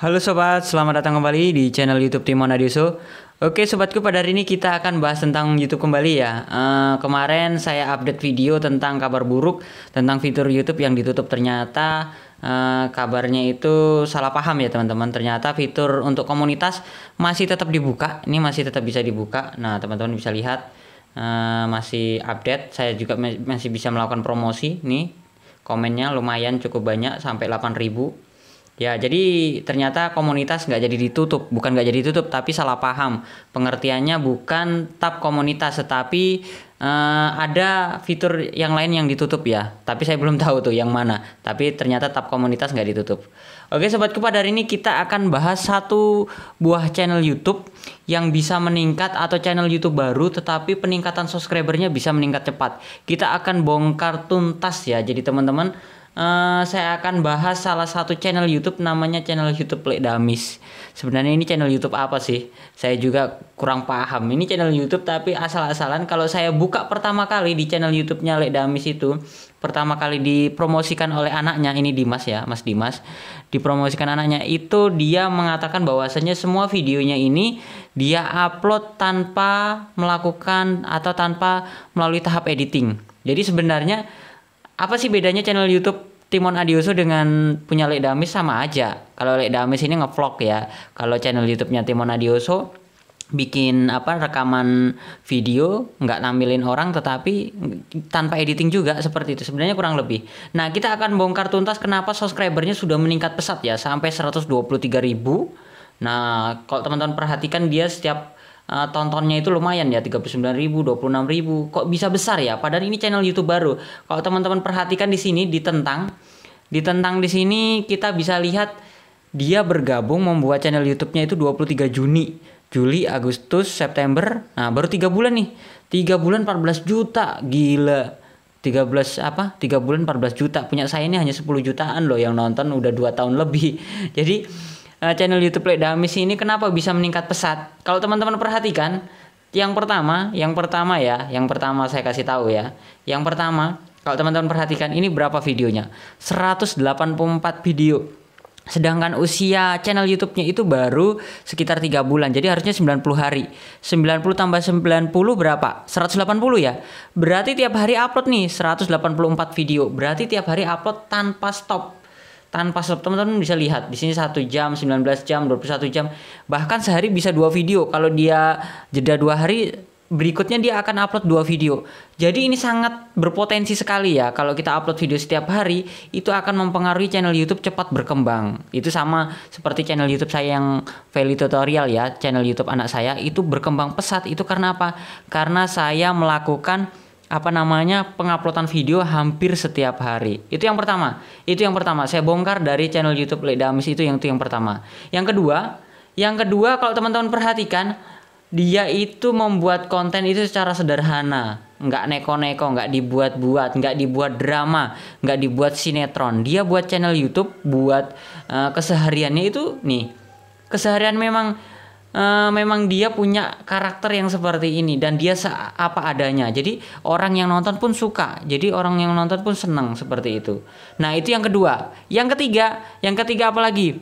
Halo sobat, selamat datang kembali di channel YouTube Timon Adioso. Oke sobatku, pada hari ini kita akan bahas tentang YouTube kembali ya. Kemarin saya update video tentang kabar buruk tentang fitur YouTube yang ditutup. Ternyata kabarnya itu salah paham ya teman-teman. Ternyata fitur untuk komunitas masih tetap dibuka. Ini masih tetap bisa dibuka. Nah teman-teman bisa lihat masih update. Saya juga masih bisa melakukan promosi. Nih komennya lumayan cukup banyak, sampai 8.000. Ya, jadi ternyata komunitas nggak jadi ditutup, bukan nggak jadi ditutup, tapi salah paham. Pengertiannya bukan tab komunitas, tetapi ada fitur yang lain yang ditutup ya. Tapi saya belum tahu tuh yang mana. Tapi ternyata tab komunitas nggak ditutup. Oke sobatku, pada hari ini kita akan bahas satu buah channel YouTube yang bisa meningkat, atau channel YouTube baru, tetapi peningkatan subscribernya bisa meningkat cepat. Kita akan bongkar tuntas ya. Jadi teman-teman, saya akan bahas salah satu channel YouTube, namanya channel YouTube Lekdamis. Sebenarnya ini channel YouTube apa sih? Saya juga kurang paham. Ini channel YouTube tapi asal-asalan. Kalau saya buka pertama kali di channel YouTube-nya Lekdamis itu, pertama kali dipromosikan oleh anaknya, ini Dimas ya, Mas Dimas. Dipromosikan anaknya itu, dia mengatakan bahwasanya semua videonya ini dia upload tanpa melakukan atau tanpa melalui tahap editing. Jadi sebenarnya apa sih bedanya channel YouTube Timon Adioso dengan punya Lekdamis? Sama aja. Kalau Lekdamis ini ngevlog ya. Kalau channel YouTube-nya Timon Adioso bikin rekaman video, nggak nampilin orang tetapi tanpa editing juga, seperti itu. Sebenarnya kurang lebih. Nah, kita akan bongkar tuntas kenapa subscribernya sudah meningkat pesat ya, sampai 123.000. Nah, kalau teman-teman perhatikan, dia setiap tontonnya itu lumayan ya, 39.000, 26.000. Kok bisa besar ya? Padahal ini channel YouTube baru. Kalau teman-teman perhatikan di sini ditentang di sini, kita bisa lihat dia bergabung membuat channel YouTube-nya itu 23 Juni. Juli, Agustus, September. Nah, baru 3 bulan nih. 3 bulan 14 juta. Gila. 3 bulan 14 juta. Punya saya ini hanya 10 jutaan loh yang nonton, udah 2 tahun lebih. Jadi channel YouTube Lekdamis ini kenapa bisa meningkat pesat? Kalau teman-teman perhatikan, yang pertama saya kasih tahu ya. Yang pertama, kalau teman-teman perhatikan, ini berapa videonya? 184 video. Sedangkan usia channel YouTube-nya itu baru sekitar 3 bulan. Jadi harusnya 90 hari. 90 tambah 90 berapa? 180 ya. Berarti tiap hari upload nih 184 video. Berarti tiap hari upload tanpa stop. Teman-teman bisa lihat di sini 1 jam, 19 jam, 21 jam, bahkan sehari bisa 2 video. Kalau dia jeda 2 hari, berikutnya dia akan upload 2 video. Jadi ini sangat berpotensi sekali ya. Kalau kita upload video setiap hari, itu akan mempengaruhi channel YouTube cepat berkembang. Itu sama seperti channel YouTube saya yang Veli Tutorial ya, channel YouTube anak saya itu berkembang pesat. Itu karena apa? Karena saya melakukan penguploadan video hampir setiap hari. Itu yang pertama. Saya bongkar dari channel YouTube Lekdamis itu yang pertama. Yang kedua, kalau teman-teman perhatikan, dia itu membuat konten itu secara sederhana, nggak neko-neko, nggak dibuat-buat, nggak dibuat drama, nggak dibuat sinetron. Dia buat channel YouTube buat kesehariannya itu nih. Keseharian memang dia punya karakter yang seperti ini, dan dia apa adanya. Jadi orang yang nonton pun suka. Jadi orang yang nonton pun senang, seperti itu. Nah, itu yang kedua. Yang ketiga apa lagi?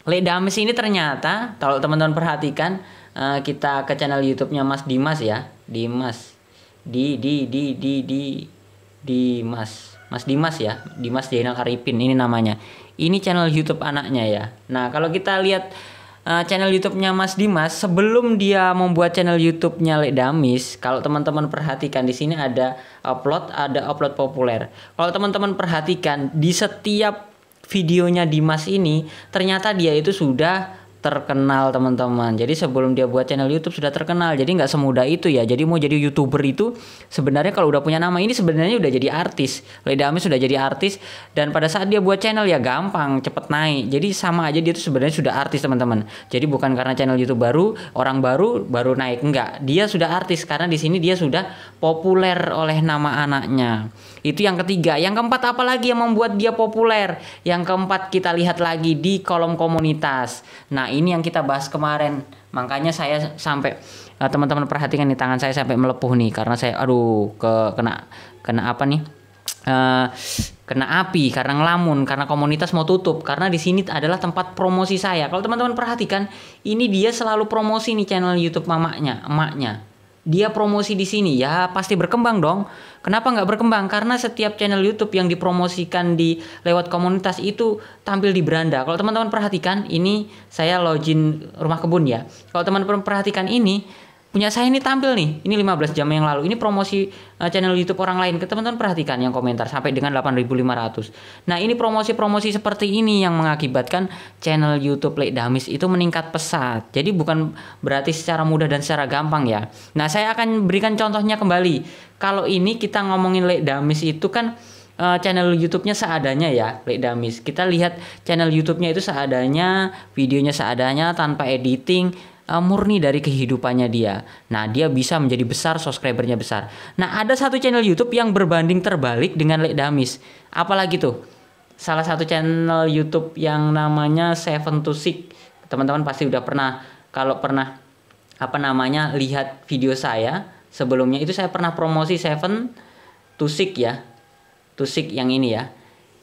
Lekdamis ini ternyata, kalau teman-teman perhatikan, kita ke channel YouTube-nya Mas Dimas ya. Dimas Mas Dimas ya. Dimas Zainal Arifin ini namanya. Ini channel YouTube anaknya ya. Nah, kalau kita lihat channel YouTube-nya Mas Dimas sebelum dia membuat channel YouTube-nya Lekdamis, kalau teman-teman perhatikan di sini ada upload populer. Kalau teman-teman perhatikan di setiap videonya Dimas ini, ternyata dia itu sudah terkenal teman-teman. Jadi sebelum dia buat channel YouTube sudah terkenal. Jadi nggak semudah itu ya. Jadi mau jadi YouTuber itu sebenarnya kalau udah punya nama, ini sebenarnya udah jadi artis. Lekdamis sudah jadi artis, dan pada saat dia buat channel ya gampang cepet naik. Jadi sama aja, dia itu sebenarnya sudah artis teman-teman. Jadi bukan karena channel YouTube baru, orang baru naik, enggak. Dia sudah artis karena di sini dia sudah populer oleh nama anaknya. Itu yang ketiga. Yang keempat, apa lagi yang membuat dia populer? Yang keempat, kita lihat lagi di kolom komunitas. Nah, ini yang kita bahas kemarin. Makanya saya sampai teman-teman perhatikan nih, tangan saya sampai melepuh nih karena saya kena apa nih? eh, kena api karena ngelamun, karena komunitas mau tutup, karena di sini adalah tempat promosi saya. Kalau teman-teman perhatikan, ini dia selalu promosi nih channel YouTube emaknya. Dia promosi di sini, ya pasti berkembang dong. Kenapa nggak berkembang? Karena setiap channel YouTube yang dipromosikan di lewat komunitas itu tampil di beranda. Kalau teman-teman perhatikan, ini saya login Rumah Kebun ya. Kalau teman-teman perhatikan ini, punya saya ini tampil nih, ini 15 jam yang lalu. Ini promosi channel YouTube orang lain. Teman-teman perhatikan yang komentar sampai dengan 8.500. Nah, ini promosi-promosi seperti ini yang mengakibatkan channel YouTube Lek Damis itu meningkat pesat. Jadi bukan berarti secara mudah dan secara gampang ya. Nah, saya akan berikan contohnya kembali. Kalau ini kita ngomongin Lek Damis itu kan channel YouTube-nya seadanya ya, Lek Damis. Kita lihat channel YouTube-nya itu seadanya, videonya seadanya tanpa editing. Murni dari kehidupannya dia. Nah, dia bisa menjadi besar, subscribernya besar. Nah, ada satu channel YouTube yang berbanding terbalik dengan Lek Damis. Apalagi tuh? Salah satu channel YouTube yang namanya Seven to Six. Teman-teman pasti udah pernah, kalau pernah lihat video saya sebelumnya itu saya pernah promosi Seven to Six ya. To Six yang ini ya.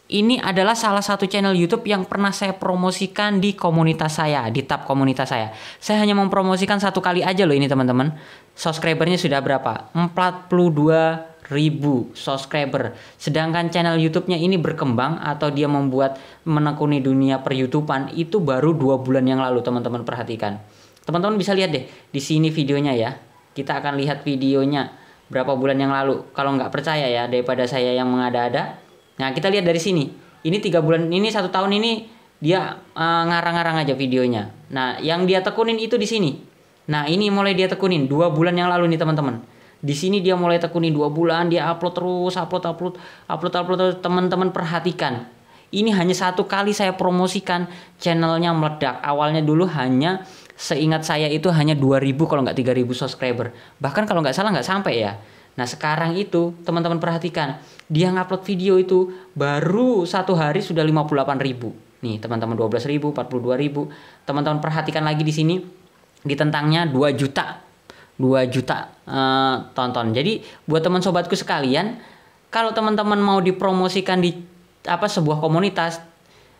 Ini adalah salah satu channel YouTube yang pernah saya promosikan di komunitas saya, di tab komunitas saya. Saya hanya mempromosikan satu kali aja loh ini teman-teman. Subscribernya sudah berapa? 42.000 subscriber. Sedangkan channel YouTube-nya ini berkembang atau dia menekuni dunia per-YouTubean itu baru 2 bulan yang lalu, teman-teman perhatikan. Teman-teman bisa lihat deh di sini videonya ya. Kita akan lihat videonya berapa bulan yang lalu. Kalau nggak percaya ya, daripada saya yang mengada-ada. Nah, kita lihat dari sini. Ini 3 bulan, ini 1 tahun ini dia ngarang-ngarang aja videonya. Nah, yang dia tekunin itu di sini. Nah, ini mulai dia tekunin 2 bulan yang lalu nih teman-teman. Di sini dia mulai tekunin 2 bulan, dia upload terus, upload. Teman-teman perhatikan. Ini hanya 1 kali saya promosikan, channelnya meledak. Awalnya dulu hanya, seingat saya itu hanya 2.000 kalau nggak 3.000 subscriber. Bahkan kalau nggak salah nggak sampai ya. Nah, sekarang itu teman-teman perhatikan, dia ngupload video itu baru 1 hari sudah 58.000. Nih teman-teman 12.000, 42.000. Teman-teman perhatikan lagi di sini, di tentangnya 2 juta tonton. Jadi buat teman sobatku sekalian, kalau teman-teman mau dipromosikan di sebuah komunitas,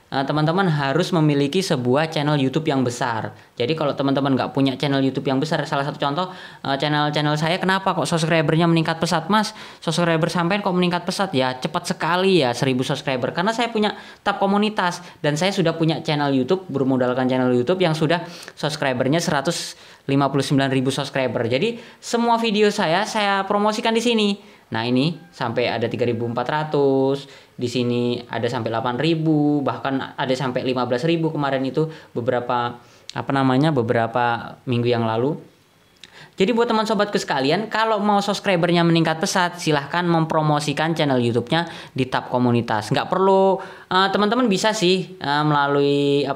teman-teman harus memiliki sebuah channel YouTube yang besar. Jadi kalau teman-teman nggak punya channel YouTube yang besar, salah satu contoh channel saya kenapa kok subscribernya meningkat pesat, Mas? Subscriber sampean kok meningkat pesat? Ya cepat sekali ya 1.000 subscriber. Karena saya punya tab komunitas dan saya sudah punya channel YouTube, bermodalkan channel YouTube yang sudah subscribernya 159.000 subscriber. Jadi semua video saya promosikan di sini. Nah, ini sampai ada 3.400, di sini ada sampai 8.000, bahkan ada sampai 15.000 kemarin itu beberapa minggu yang lalu. Jadi buat teman sobatku sekalian, kalau mau subscribernya meningkat pesat, silahkan mempromosikan channel YouTube-nya di tab komunitas. Nggak perlu, teman-teman bisa sih melalui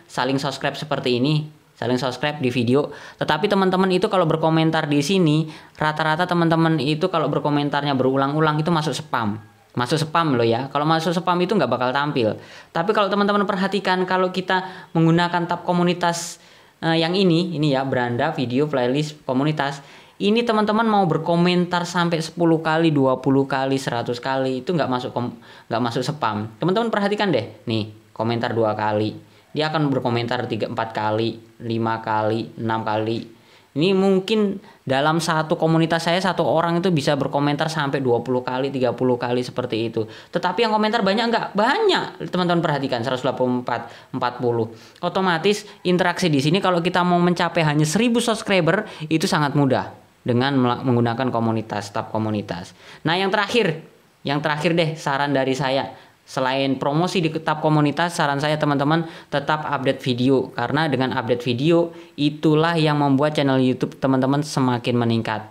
saling subscribe seperti ini. Saling subscribe di video. Tetapi teman-teman itu kalau berkomentar di sini, rata-rata teman-teman itu kalau berkomentarnya berulang-ulang itu masuk spam. Masuk spam loh ya. Kalau masuk spam itu nggak bakal tampil. Tapi kalau teman-teman perhatikan, kalau kita menggunakan tab komunitas yang ini ya, beranda, video, playlist, komunitas. Ini teman-teman mau berkomentar sampai 10 kali, 20 kali, 100 kali itu nggak masuk spam. Teman-teman perhatikan deh. Nih, komentar 2 kali. Dia akan berkomentar 3-4 kali, 5 kali, 6 kali. Ini mungkin dalam satu komunitas saya, satu orang itu bisa berkomentar sampai 20 kali, 30 kali seperti itu. Tetapi yang komentar banyak enggak? Banyak. Teman-teman perhatikan 184, 40. Otomatis interaksi di sini kalau kita mau mencapai hanya 1.000 subscriber itu sangat mudah dengan menggunakan komunitas, tab komunitas. Nah, yang terakhir deh saran dari saya. Selain promosi di tab komunitas, saran saya teman-teman tetap update video. Karena dengan update video, itulah yang membuat channel YouTube teman-teman semakin meningkat.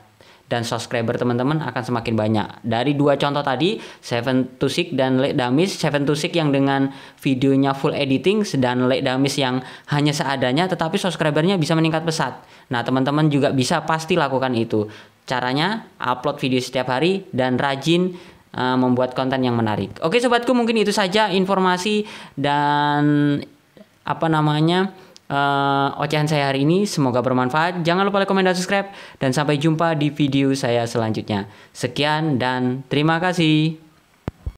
Dan subscriber teman-teman akan semakin banyak. Dari 2 contoh tadi, Seven to Six dan Lek Damis. Seven to Six yang dengan videonya full editing, dan Lek Damis yang hanya seadanya, tetapi subscribernya bisa meningkat pesat. Nah, teman-teman juga bisa pasti lakukan itu. Caranya, upload video setiap hari dan rajin membuat konten yang menarik. Oke sobatku, mungkin itu saja informasi dan ocehan saya hari ini. Semoga bermanfaat. Jangan lupa like, komen, dan subscribe. Dan sampai jumpa di video saya selanjutnya. Sekian dan terima kasih.